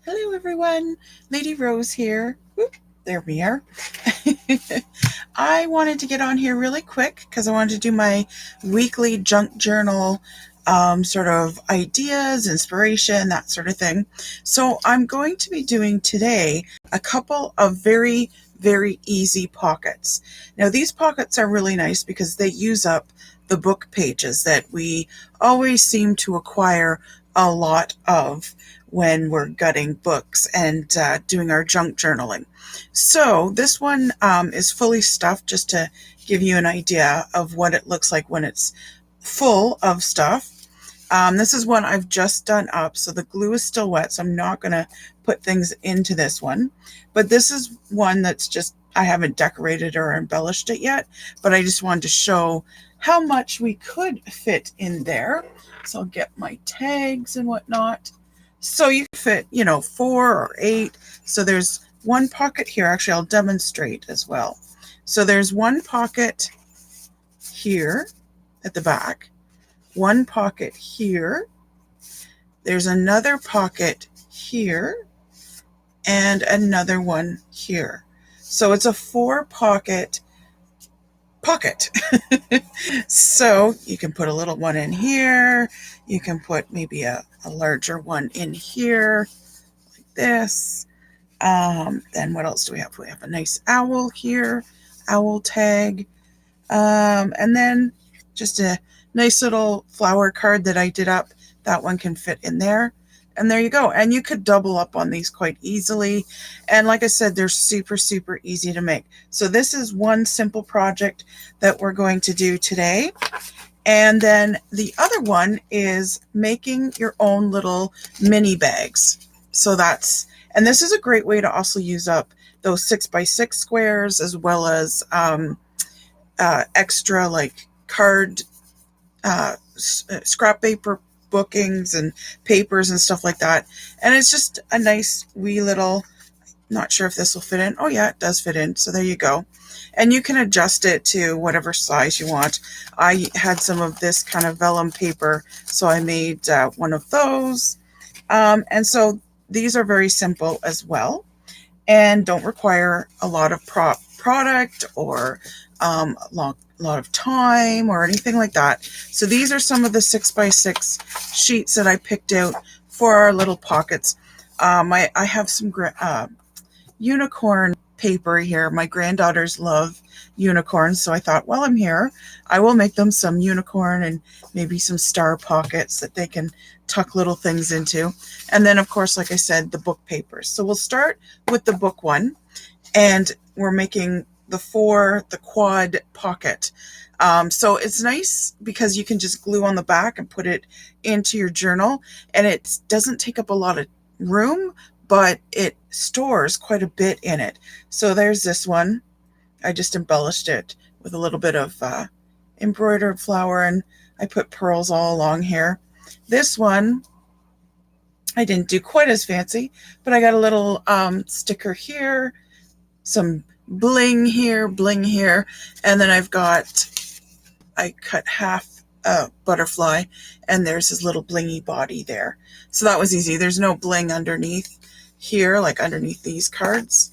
Hello everyone, Lady Rose here. Whoop, there we are. I wanted to get on here really quick because I wanted to do my weekly junk journal sort of ideas, inspiration, that sort of thing. So I'm going to be doing today a couple of very easy pockets. Now these pockets are really nice because they use up the book pages that we always seem to acquire a lot of when we're gutting books and doing our junk journaling. So this one is fully stuffed, just to give you an idea of what it looks like when it's full of stuff. This is one I've just done up, so the glue is still wet, so I'm not going to put things into this one. But this is one that's just, I haven't decorated or embellished it yet, but I just wanted to show how much we could fit in there. So I'll get my tags and whatnot. So you can fit, 4 or 8. So there's one pocket here. Actually, I'll demonstrate as well. So there's one pocket here at the back, one pocket here. There's another pocket here and another one here. So it's a 4 pocket. So you can put a little one in here. You can put maybe a larger one in here like this. Then what else do we have? We have a nice owl here, owl tag. And then just a nice little flower card that I did up. That one can fit in there. And there you go. And you could double up on these quite easily. And like I said, they're super easy to make. So this is one simple project that we're going to do today. And then the other one is making your own little mini bags. So and this is a great way to also use up those 6x6 squares, as well as extra like card, scrap paper bookings and papers and stuff like that. And it's just a nice wee little, not sure if this will fit in. Oh yeah, it does fit in. So there you go. And you can adjust it to whatever size you want. I had some of this kind of vellum paper, so I made one of those. And so these are very simple as well and don't require a lot of product or a lot of time or anything like that. So these are some of the 6x6 sheets that I picked out for our little pockets. I have some unicorn paper here. My granddaughters love unicorns, so I thought, while I'm here, I will make them some unicorn and maybe some star pockets that they can tuck little things into. And then, of course, like I said, the book papers. So we'll start with the book one, and we're making the quad pocket. So it's nice because you can just glue on the back and put it into your journal, and it doesn't take up a lot of room, but it stores quite a bit in it. So there's this one. I just embellished it with a little bit of embroidered flower, and I put pearls all along here. This one, I didn't do quite as fancy, but I got a little sticker here, some bling here, and then I cut half a butterfly, and there's his little blingy body there. So that was easy. There's no bling underneath here, like underneath these cards,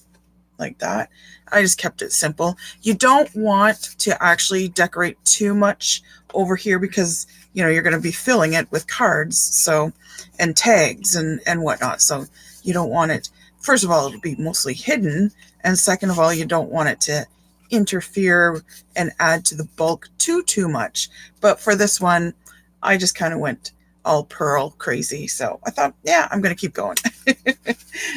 like that. I just kept it simple. You don't want to actually decorate too much over here because, you're going to be filling it with cards, and tags and whatnot. So you don't want it, first of all, it'll be mostly hidden. And second of all, you don't want it to interfere and add to the bulk too much. But for this one, I just kind of went all pearl crazy. So I thought, yeah, I'm going to keep going.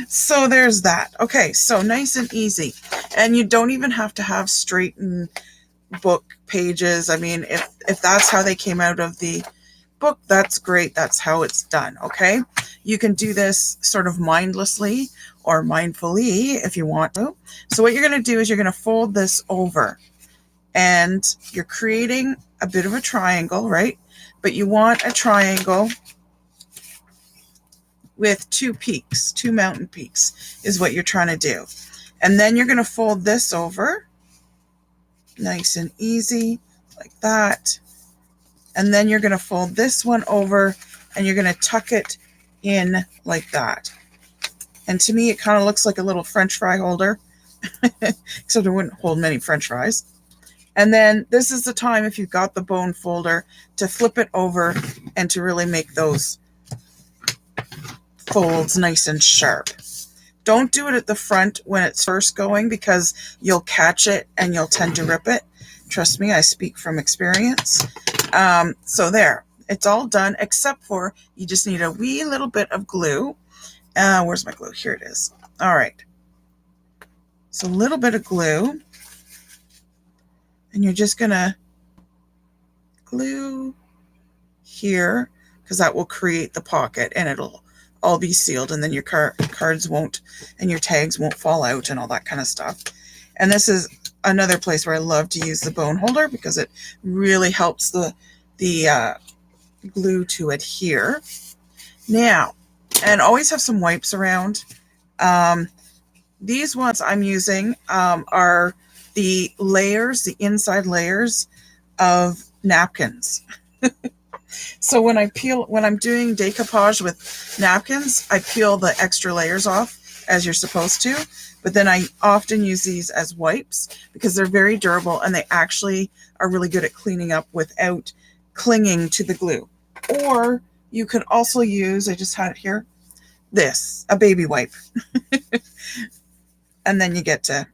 So there's that. Okay, so nice and easy. And you don't even have to have straightened book pages. I mean, if that's how they came out of the book, that's great. That's how it's done. Okay, you can do this sort of mindlessly or mindfully if you want to. So what you're going to do is you're going to fold this over, and you're creating a bit of a triangle, right? But you want a triangle with 2 peaks, 2 mountain peaks is what you're trying to do. And then you're going to fold this over nice and easy like that. And then you're going to fold this one over, and you're going to tuck it in like that. And to me, it kind of looks like a little French fry holder, except it wouldn't hold many French fries. And then this is the time, if you've got the bone folder, to flip it over and to really make those folds nice and sharp. Don't do it at the front when it's first going, because you'll catch it and you'll tend to rip it. Trust me, I speak from experience. So there, it's all done, except for you just need a wee little bit of glue. Where's my glue? Here it is. All right. So a little bit of glue. And you're just going to glue here, because that will create the pocket and it'll all be sealed, and then your cards won't, and your tags won't fall out and all that kind of stuff. And this is another place where I love to use the bone holder, because it really helps the glue to adhere. Now, and always have some wipes around. These ones I'm using are the layers, the inside layers of napkins. So when I'm doing decoupage with napkins, I peel the extra layers off, as you're supposed to. But then I often use these as wipes, because they're very durable and they actually are really good at cleaning up without clinging to the glue. Or you could also use, I just had it here, a baby wipe. And then you get to,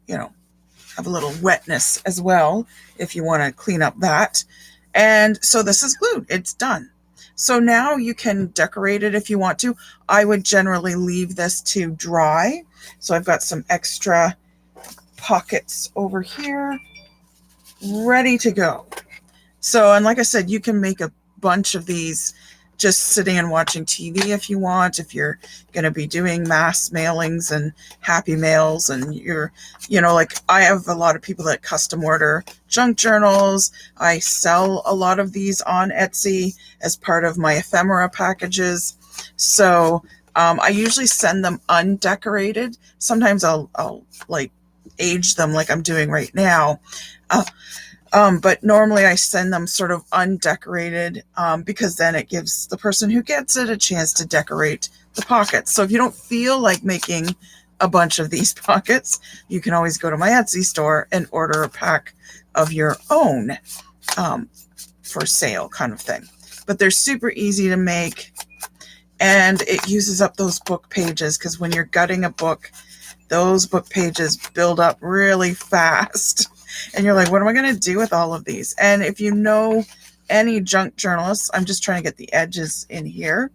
have a little wetness as well if you want to clean up that. And so this is glued. It's done. So now you can decorate it if you want to. I would generally leave this to dry. So I've got some extra pockets over here ready to go. So, and like I said, you can make a bunch of these just sitting and watching TV if you want, if you're going to be doing mass mailings and happy mails, and you're, like I have a lot of people that custom order junk journals. I sell a lot of these on Etsy as part of my ephemera packages. So I usually send them undecorated. Sometimes I'll like age them like I'm doing right now. But normally I send them sort of undecorated, because then it gives the person who gets it a chance to decorate the pockets. So if you don't feel like making a bunch of these pockets, you can always go to my Etsy store and order a pack of your own for sale, kind of thing. But they're super easy to make, and it uses up those book pages, because when you're gutting a book, those book pages build up really fast. And you're like, what am I going to do with all of these? And if you know any junk journalists, I'm just trying to get the edges in here.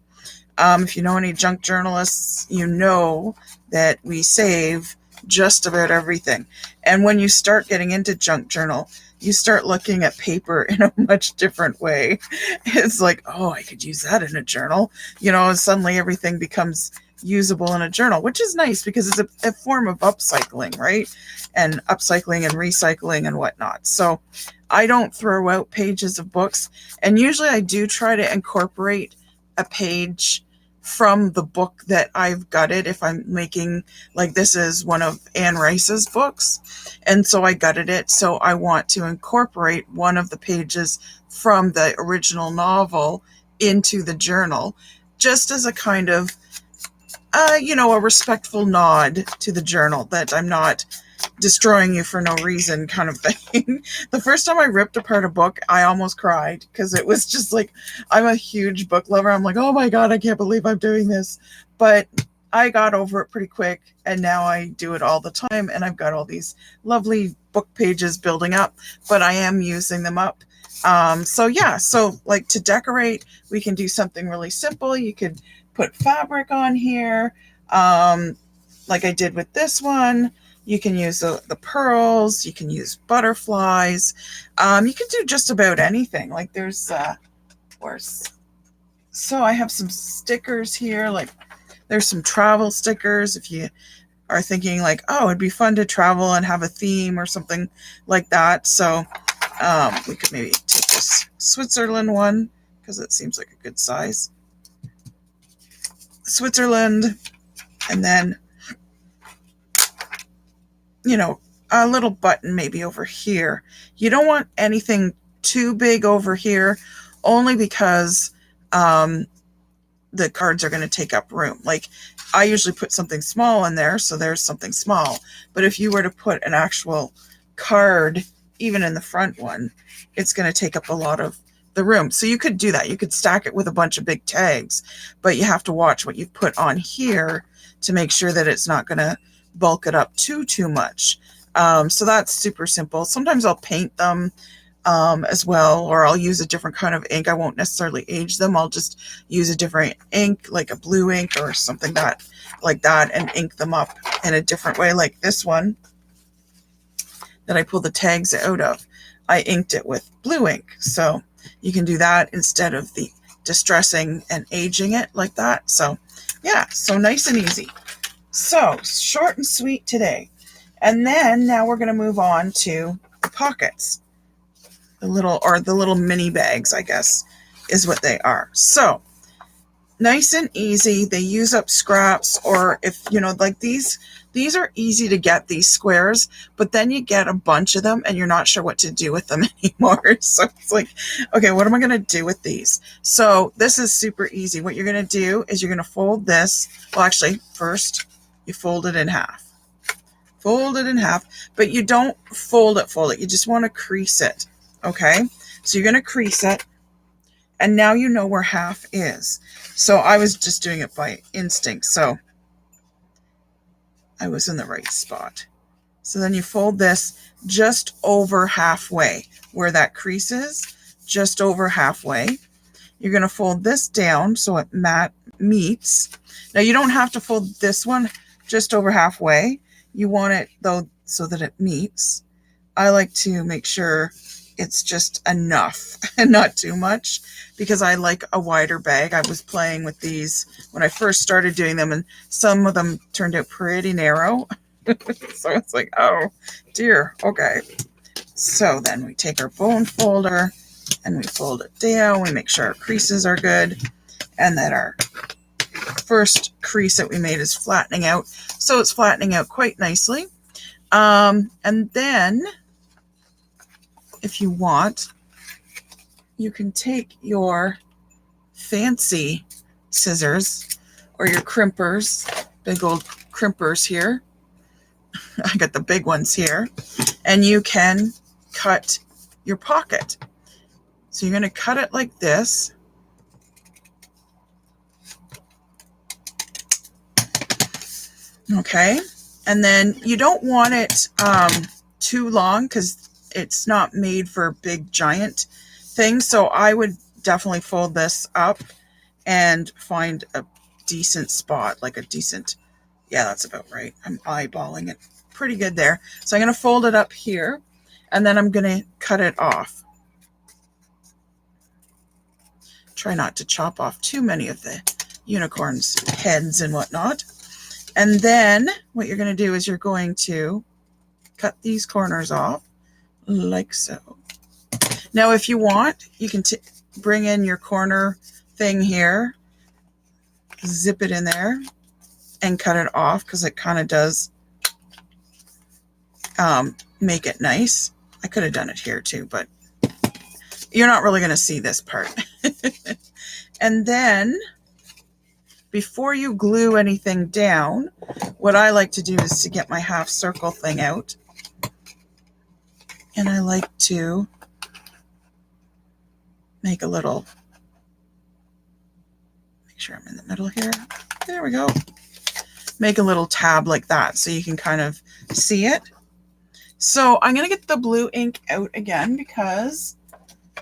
If you know any junk journalists, you know that we save just about everything. And when you start getting into junk journal, you start looking at paper in a much different way. It's like, oh, I could use that in a journal. And suddenly everything becomes usable in a journal, which is nice, because it's a form of upcycling, right? And upcycling and recycling and whatnot. So I don't throw out pages of books, and usually I do try to incorporate a page from the book that I've gutted. If I'm making, like, this is one of Anne Rice's books, and so I gutted it, so I want to incorporate one of the pages from the original novel into the journal, just as a kind of a respectful nod to the journal, that I'm not destroying you for no reason, kind of thing. The first time I ripped apart a book, I almost cried, because it was just like, I'm a huge book lover. I'm like, oh my God, I can't believe I'm doing this. But I got over it pretty quick, and now I do it all the time, and I've got all these lovely book pages building up, but I am using them up. So like, to decorate, we can do something really simple. You could put fabric on here, like I did with this one. You can use the pearls. You can use butterflies. You can do just about anything. Like, there's so I have some stickers here. Like, there's some travel stickers. If you are thinking like, oh, it'd be fun to travel and have a theme or something like that. So we could maybe take this Switzerland one, because it seems like a good size. Switzerland, and then, a little button maybe over here. You don't want anything too big over here, only because the cards are going to take up room. Like I usually put something small in there, so there's something small. But if you were to put an actual card, even in the front one, it's going to take up a lot of the room. So you could do that. You could stack it with a bunch of big tags, but you have to watch what you put on here to make sure that it's not going to bulk it up too much. So that's super simple. Sometimes I'll paint them as well, or I'll use a different kind of ink. I won't necessarily age them. I'll just use a different ink, like a blue ink or something like that, and ink them up in a different way. Like this one that I pulled the tags out of, I inked it with blue ink. So you can do that instead of the distressing and aging it like that. So yeah, so nice and easy. So short and sweet today. And then now we're going to move on to the pockets. The little mini bags, I guess, is what they are. So nice and easy. They use up scraps, or if, you know, like these are easy to get, these squares, but then you get a bunch of them and you're not sure what to do with them anymore. So it's like, okay, what am I going to do with these? So this is super easy. What you're going to do is you're going to fold this. Well, actually, first you fold it in half. Fold it in half, but you don't fold it. You just want to crease it. Okay, so you're going to crease it, and now you know where half is. So I was just doing it by instinct, so I was in the right spot. So then you fold this just over halfway where that crease is, just over halfway. You're going to fold this down so it meets. Now you don't have to fold this one just over halfway. You want it though so that it meets. I like to make sure it's just enough and not too much, because I like a wider bag. I was playing with these when I first started doing them, and some of them turned out pretty narrow. So it's like, oh dear. Okay. So then we take our bone folder and we fold it down. We make sure our creases are good and that our first crease that we made is flattening out. So it's flattening out quite nicely. And then if you want, you can take your fancy scissors or your crimpers, big old crimpers here. I got the big ones here, and you can cut your pocket. So you're going to cut it like this. Okay. And then you don't want it too long, because it's not made for big giant things. So I would definitely fold this up and find a decent spot, like a decent, yeah, that's about right. I'm eyeballing it pretty good there. So I'm going to fold it up here, and then I'm going to cut it off. Try not to chop off too many of the unicorn's heads and whatnot. And then what you're going to do is you're going to cut these corners off like so. Now, if you want, you can bring in your corner thing here, zip it in there, and cut it off, because it kind of does make it nice. I could have done it here too, but you're not really going to see this part. And then before you glue anything down, what I like to do is to get my half circle thing out. And I like to make a little, make sure I'm in the middle here. There we go. Make a little tab like that so you can kind of see it. So I'm going to get the blue ink out again, because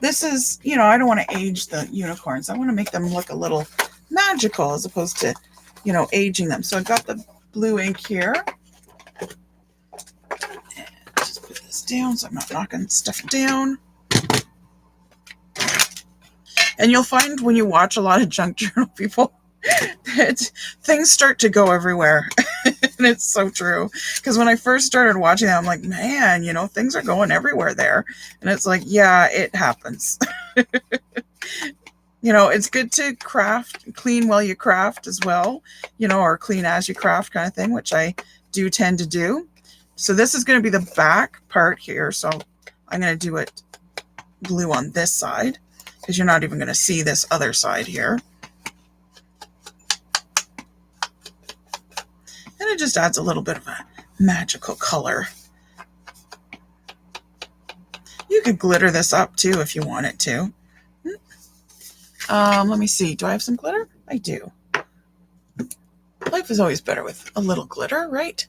this is, you know, I don't want to age the unicorns. I want to make them look a little magical as opposed to, you know, aging them. So I've got the blue ink here. And just put this down so I'm not knocking stuff down. And you'll find when you watch a lot of junk journal people that things start to go everywhere. And it's so true. Because when I first started watching them, I'm like, man, you know, things are going everywhere there. And it's like, yeah, it happens. You know, it's good to craft, clean while you craft as well, you know, or clean as you craft kind of thing, which I do tend to do. So this is going to be the back part here. So I'm going to do it blue on this side, because you're not even going to see this other side here. It just adds a little bit of a magical color. You could glitter this up too if you wanted to. Let me see. Do I have some glitter? I do. Life is always better with a little glitter, right?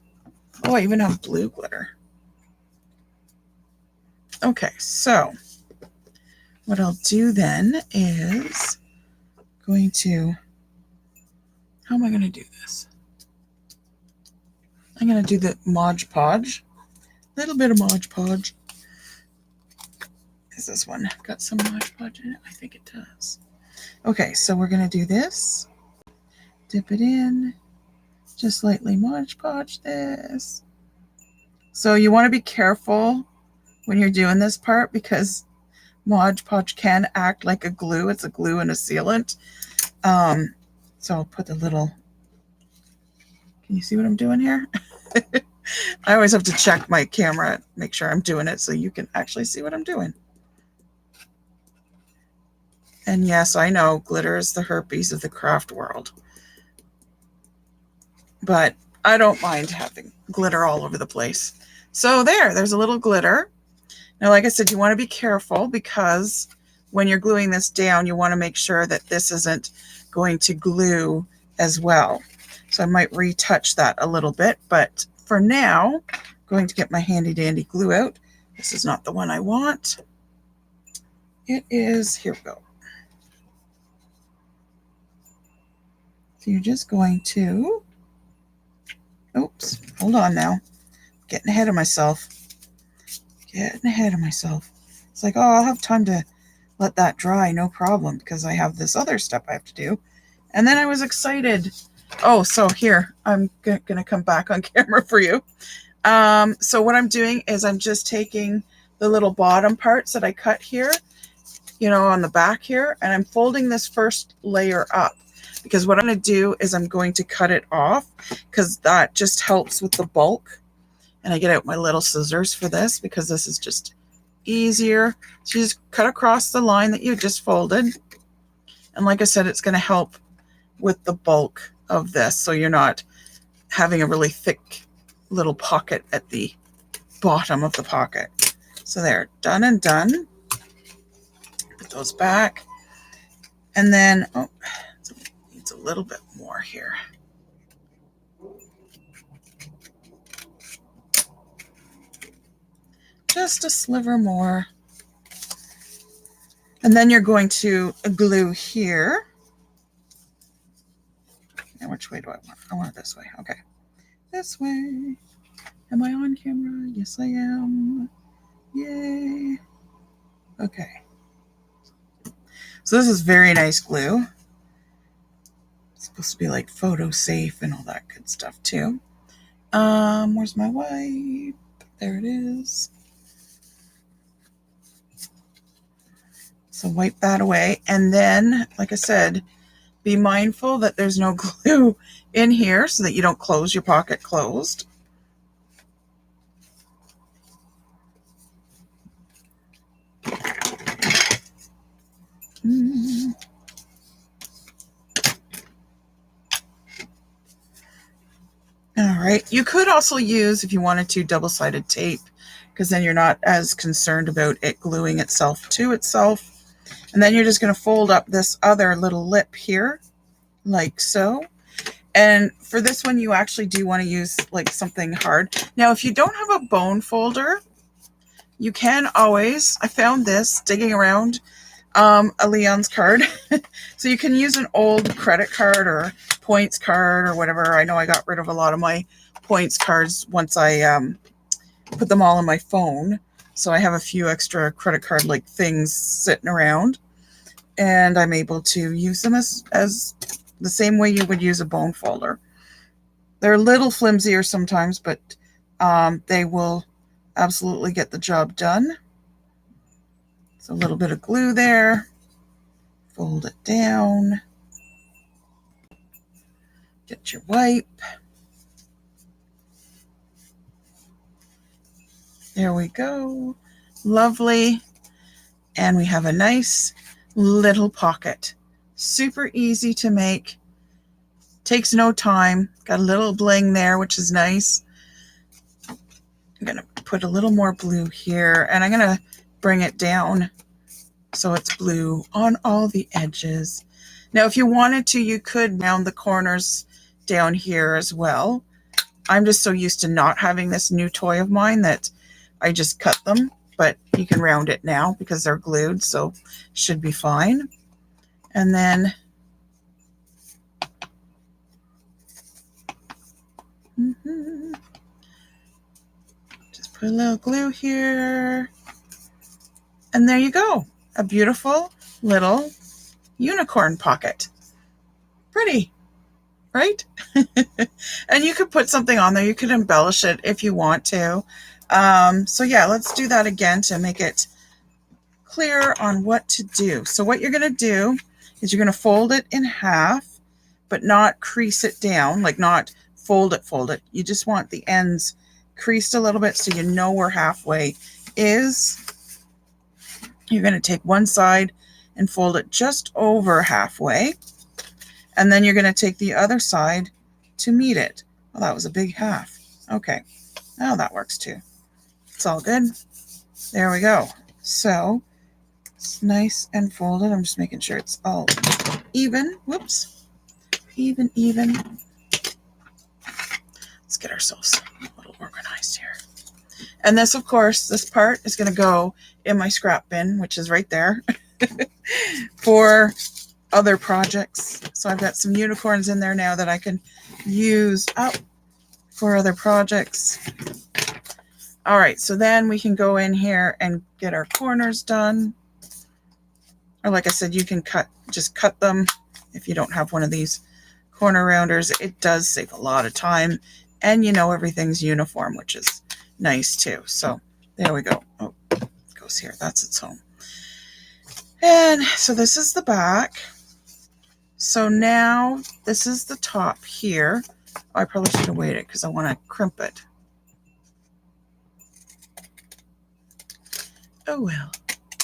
Oh, I even have blue glitter. Okay, so what I'll do then is going to, how am I going to do this? I'm going to do the Mod Podge. A little bit of Mod Podge. Is this one got some Mod Podge in it? I think it does. Okay, so we're going to do this. Dip it in. Just lightly Mod Podge this. So you want to be careful when you're doing this part because Mod Podge can act like a glue. It's a glue and a sealant. So I'll put the little, can you see what I'm doing here? I always have to check my camera, make sure I'm doing it so you can actually see what I'm doing. And yes, I know glitter is the herpes of the craft world. But I don't mind having glitter all over the place. So there's a little glitter. Now, like I said, you want to be careful because when you're gluing this down, you want to make sure that this isn't going to glue as well. So I might retouch that a little bit, but for now, I'm going to get my handy dandy glue out. This is not the one I want. It is, here we go. So you're just going to, oops, hold on now. Getting ahead of myself. Getting ahead of myself. It's like, oh, I'll have time to let that dry, no problem, because I have this other step I have to do. And then I was excited. Oh, so here, I'm going to come back on camera for you. So what I'm doing is I'm just taking the little bottom parts that I cut here, you know, on the back here, and I'm folding this first layer up. Because what I'm going to do is I'm going to cut it off because that just helps with the bulk. And I get out my little scissors for this because this is just easier. So you just cut across the line that you just folded. And like I said, it's going to help with the bulk of this. So you're not having a really thick little pocket at the bottom of the pocket. So there, done and done. Put those back. And then, oh, needs a little bit more here. Just a sliver more. And then you're going to glue here. Now, which way do I want? I want it this way. Okay. This way. Am I on camera? Yes, I am. Yay. Okay. So this is very nice glue. It's supposed to be like photo safe and all that good stuff too. Where's my wipe? There it is. So wipe that away. And then, like I said, be mindful that there's no glue in here so that you don't close your pocket closed. All right. You could also use, if you wanted to, double-sided tape because then you're not as concerned about it gluing itself to itself. And then you're just going to fold up this other little lip here, like so. And for this one, you actually do want to use like something hard. Now, if you don't have a bone folder, you can always, I found this digging around a Leon's card. So you can use an old credit card or points card or whatever. I know I got rid of a lot of my points cards once I put them all on my phone. So I have a few extra credit card like things sitting around, and I'm able to use them as the same way you would use a bone folder. They're a little flimsier sometimes, but they will absolutely get the job done. So a little bit of glue there, fold it down, get your wipe. There we go. Lovely. And we have a nice little pocket. Super easy to make. Takes no time. Got a little bling there, which is nice. I'm going to put a little more blue here, and I'm going to bring it down so it's blue on all the edges. Now, if you wanted to, you could round the corners down here as well. I'm just so used to not having this new toy of mine that I just cut them, but you can round it now because they're glued, so should be fine. And then just put a little glue here. And there you go. A beautiful little unicorn pocket. Pretty, right? And you could put something on there. You could embellish it if you want to. So yeah, let's do that again to make it clear on what to do. So what you're going to do is you're going to fold it in half, but not crease it down, like not fold it. You just want the ends creased a little bit so you know where halfway is. You're going to take one side and fold it just over halfway. And then you're going to take the other side to meet it. Well, that was a big half. Okay. Now that works too. It's all good. There we go. So it's nice and folded. I'm just making sure it's all even. Whoops. Even. Let's get ourselves a little organized here. And this, of course, this part is going to go in my scrap bin, which is right there, for other projects. So I've got some unicorns in there now that I can use up for other projects. All right, so then we can go in here and get our corners done. Or like I said, you can just cut them if you don't have one of these corner rounders. It does save a lot of time, and you know everything's uniform, which is nice too. So there we go. Oh, it goes here. That's its home. And so this is the back. So now this is the top here. Oh, I probably should have waited because I want to crimp it. Oh well,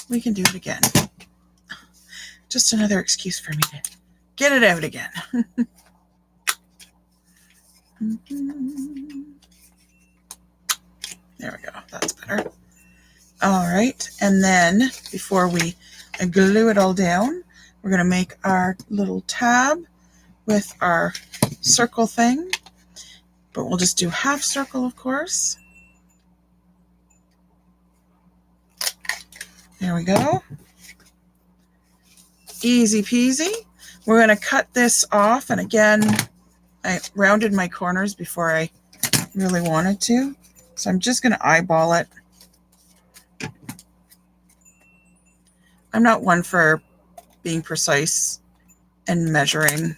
we can do it again. Just another excuse for me to get it out again. There we go. That's better. All right. And then before we glue it all down, we're going to make our little tab with our circle thing. But we'll just do half circle, of course. There we go. Easy peasy. We're going to cut this off. And again, I rounded my corners before I really wanted to. So I'm just going to eyeball it. I'm not one for being precise and measuring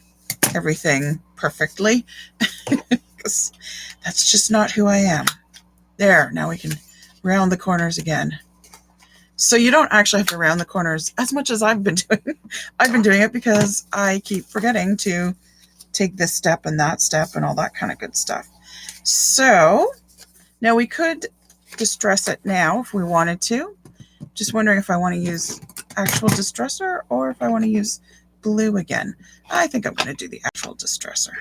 everything perfectly, because that's just not who I am. There, now we can round the corners again. So you don't actually have to round the corners as much as I've been doing. I've been doing it because I keep forgetting to take this step and that step and all that kind of good stuff. So now we could distress it now if we wanted to. Just wondering if I want to use actual distresser or if I want to use glue again. I think I'm going to do the actual distresser,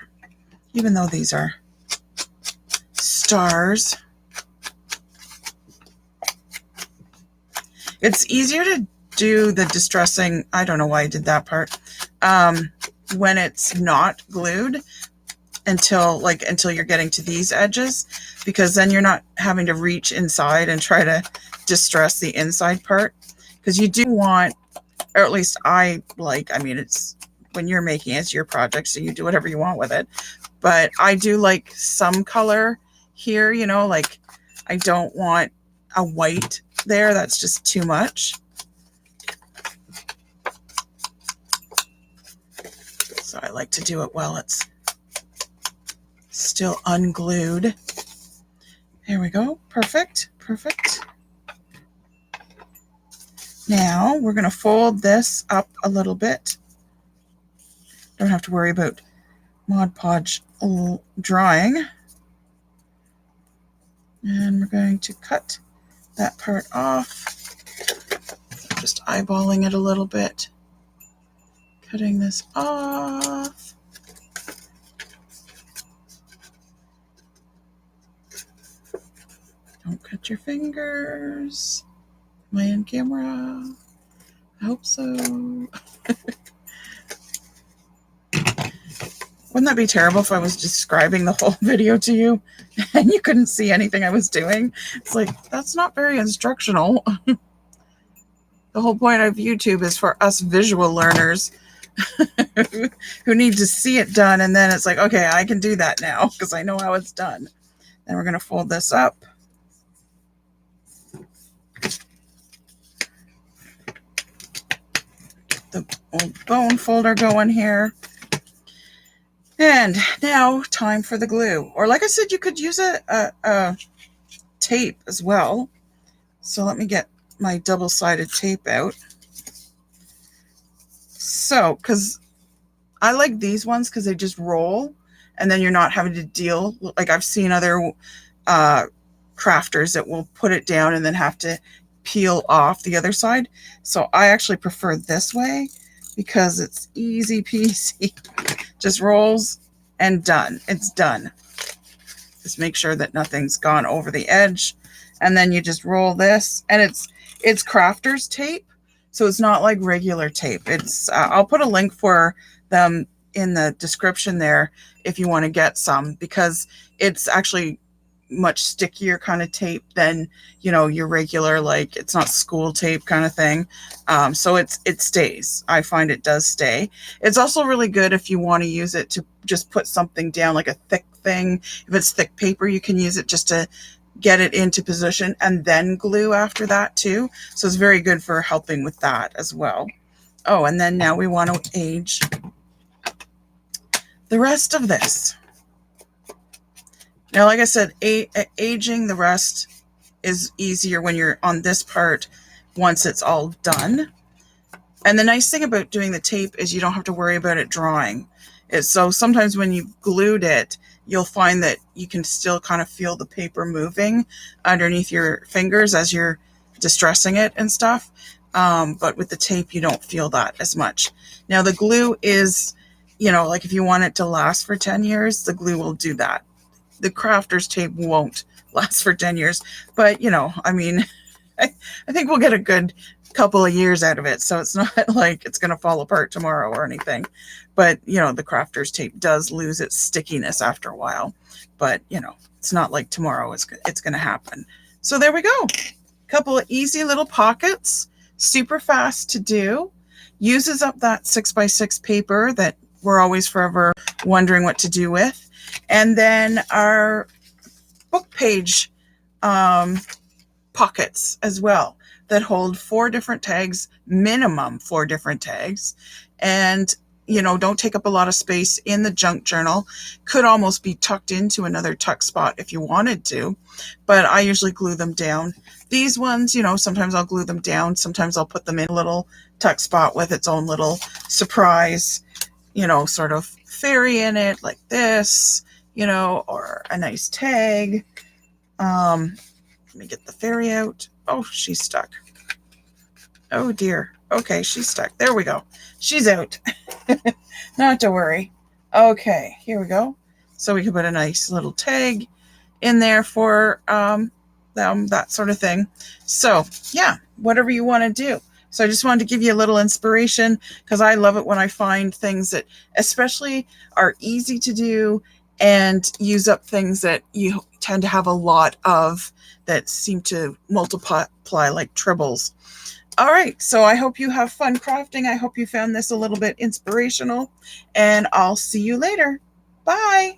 even though these are stars. It's easier to do the distressing. I don't know why I did that part. When it's not glued until you're getting to these edges, because then you're not having to reach inside and try to distress the inside part. Because you do want, or at least I mean, it's when you're making it, it's your project, so you do whatever you want with it. But I do like some color here, you know, like I don't want a white there. That's just too much. So I like to do it while it's still unglued. There we go. Perfect. Perfect. Now we're going to fold this up a little bit. Don't have to worry about Mod Podge drying. And we're going to cut that part off. So just eyeballing it a little bit. Cutting this off. Cut your fingers. Am I in camera? I hope so. Wouldn't that be terrible if I was describing the whole video to you and you couldn't see anything I was doing? It's like, that's not very instructional. The whole point of YouTube is for us visual learners who need to see it done. And then it's like, okay, I can do that now because I know how it's done. Then we're going to fold this up. Get the old bone folder going here. And now time for the glue. Or like I said, you could use a tape as well. So let me get my double-sided tape out. So, because I like these ones because they just roll and then you're not having to deal. Like I've seen other crafters that will put it down and then have to peel off the other side. So I actually prefer this way because it's easy peasy. Just rolls and done. It's done. Just make sure that nothing's gone over the edge. And then you just roll this, and it's crafter's tape. So it's not like regular tape. It's I'll put a link for them in the description there if you want to get some, because it's actually much stickier kind of tape than, you know, your regular, like it's not school tape kind of thing. So it stays. I find it does stay. It's also really good if you want to use it to just put something down, like a thick thing. If it's thick paper, you can use it just to get it into position and then glue after that too. So it's very good for helping with that as well. Oh, and then now we want to age the rest of this. Now, like I said, aging the rest is easier when you're on this part once it's all done. And the nice thing about doing the tape is you don't have to worry about it drying. So sometimes when you've glued it, you'll find that you can still kind of feel the paper moving underneath your fingers as you're distressing it and stuff. But with the tape, you don't feel that as much. Now, the glue is, you know, like if you want it to last for 10 years, the glue will do that. The crafter's tape won't last for 10 years, but you know, I mean, I think we'll get a good couple of years out of it. So it's not like it's going to fall apart tomorrow or anything, but you know, the crafter's tape does lose its stickiness after a while, but you know, it's not like tomorrow it's going to happen. So there we go. Couple of easy little pockets, super fast to do, uses up that 6x6 paper that we're always forever wondering what to do with. And then our book page pockets as well that hold 4 different tags, minimum 4 different tags. And, you know, don't take up a lot of space in the junk journal. Could almost be tucked into another tuck spot if you wanted to, but I usually glue them down. These ones, you know, sometimes I'll glue them down. Sometimes I'll put them in a little tuck spot with its own little surprise, you know, sort of fairy in it like this, you know, or a nice tag. Let me get the fairy out. Oh, she's stuck. Oh dear. Okay, she's stuck. There we go. She's out. Not to worry. Okay, here we go. So we can put a nice little tag in there for that sort of thing. So yeah, whatever you want to do. So I just wanted to give you a little inspiration because I love it when I find things that especially are easy to do and use up things that you tend to have a lot of that seem to multiply like tribbles. All right, so I hope you have fun crafting. I hope you found this a little bit inspirational, and I'll see you later. Bye.